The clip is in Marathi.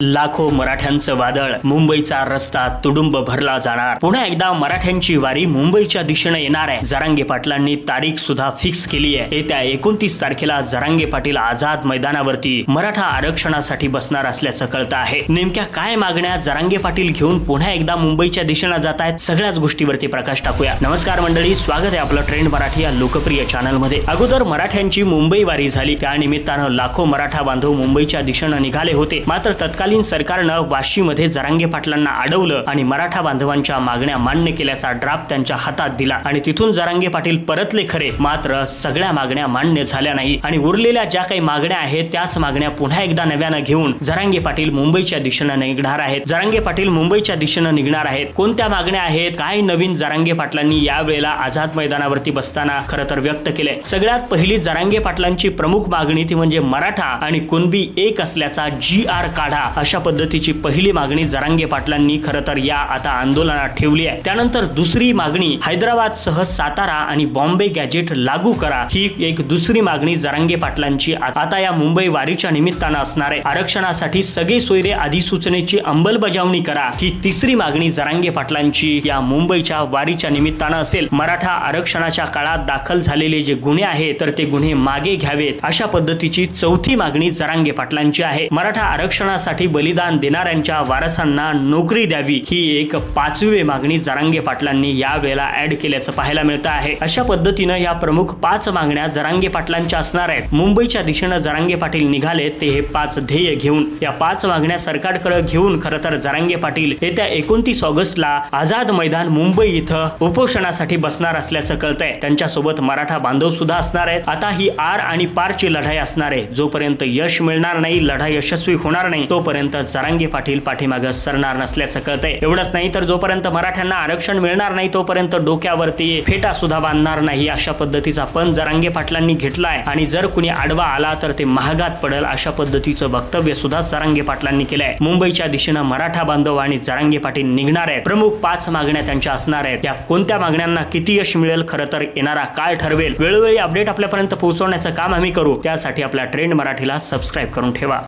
लाखो मराठ्यांचं वादळ, मुंबईचा रस्ता तुडुंब भरला जाणार। पुन्हा एकदा मराठ्यांची वारी मुंबईच्या दिशेने येणार आहे। जरांगे पाटलांनी तारीख सुद्धा फिक्स केली आहे। येत्या 29 तारखेला जरांगे पाटील आझाद मैदानावरती मराठा आरक्षणासाठी बसणार असल्याचं कळतं आहे। नेमक्या काय मागण्या जरांगे पाटील घेऊन पुन्हा एकदा मुंबईच्या दिशेने जात आहेत, सगळ्याच गोष्टीवरती प्रकाश टाकूया। नमस्कार मंडळी, स्वागत आहे आपलं ट्रेंड मराठी या लोकप्रिय चॅनल मध्ये। अगोदर मराठ्यांची मुंबई वारी झाली, त्या निमित्तानं लाखो मराठा बांधव मुंबईच्या दिशेने निघाले होते। मात्र तत्कालीन सरकारनं वाशीमध्ये जरांगे पाटलांना अडवलं आणि मराठा बांधवांच्या मागण्या मान्य केल्याचा ड्राफ्ट त्यांच्या हातात दिला आणि तिथून जरांगे पाटील परतले खरे, मात्र सगळ्या मागण्या मान्य झाल्या नाही आणि उरलेल्या ज्या काही मागण्या आहेत त्याच मागण्या पुन्हा एकदा नव्याने घेऊन जरांगे पाटील मुंबईच्या दिशेने निघणार आहेत। जरांगे पाटील मुंबईच्या दिशेने निघणार आहेत। कोणत्या मागण्या आहेत, काय नवीन जरांगे पाटलांनी या वेळेला आझाद मैदानावरती बसताना खरं तर व्यक्त केले। सगळ्यात पहिली जरांगे पाटलांची प्रमुख मागणी ती म्हणजे मराठा आणि कुणबी एक असल्याचा GR काढा, अशा पद्धतीची पहिली मागणी जरांगे पाटलांनी खरं तर या आता आंदोलनात ठेवली आहे। त्यानंतर दुसरी मागणी हैदराबाद सह सातारा आणि बॉम्बे गॅजेट लागू करा, ही एक दुसरी मागणी जरांगे पाटलांची आता या मुंबई वारीच्या निमित्तानं असणार आहे। आरक्षणासाठी सगळे सोयरे अधिसूचनेची अंमलबजावणी करा, ही तिसरी मागणी जरांगे पाटलांची या मुंबईच्या वारीच्या निमित्तानं असेल। मराठा आरक्षणाच्या काळात दाखल झालेले जे गुन्हे आहेत तर ते गुन्हे मागे घ्यावेत, अशा पद्धतीची चौथी मागणी जरांगे पाटलांची आहे। मराठा आरक्षणासाठी बलिदान देणाऱ्यांच्या वारसांना नोकरी द्यावी, ही एक पाचवी मागणी जरांगे पाटलांनी या वेळेला ऍड केल्याचं पाहायला मिळतं आहे। अशा पद्धतीनं या प्रमुख 5 मागण्या जरांगे पाटलांच्या असणार आहेत। मुंबईच्या दिशेनं जरांगे पाटील निघाले ते हे 5 ध्येय घेऊन, या 5 मागण्या सरकारकडे घेऊन खरं तर जरांगे पाटील येत्या 29 ऑगस्टला आझाद मैदान मुंबई इथं उपोषणासाठी बसणार असल्याचं कळतंय। त्यांच्यासोबत मराठा बांधव सुद्धा असणार आहेत। आता ही आर आणि पारची लढाई असणार आहे। जोपर्यंत यश मिळणार नाही, लढा यशस्वी होणार नाही, तोपर्यंत जरांगे पाटील पाठीमागे सरणार नसल्याचं कळतंय। एवढंच नाही तर जोपर्यंत मराठ्यांना आरक्षण मिळणार नाही तोपर्यंत डोक्यावरती फेटा सुद्धा बांधणार नाही, अशा पद्धतीचा पण जरांगे पाटलांनी घेतलाय आणि जर कुणी आडवा आला तर ते महागात पडेल, अशा पद्धतीचं वक्तव्य सुद्धा जरांगे पाटलांनी केलंय। मुंबईच्या दिशेनं मराठा बांधव आणि जरांगे पाटील निघणार आहेत। प्रमुख 5 मागण्या त्यांच्या असणार आहेत। या कोणत्या मागण्यांना किती यश मिळेल खरं तर येणारा काळ ठरवेल। वेळोवेळी अपडेट आपल्यापर्यंत पोहोचवण्याचं काम आम्ही करू, त्यासाठी आपल्या ट्रेंड मराठीला सबस्क्राईब करून ठेवा।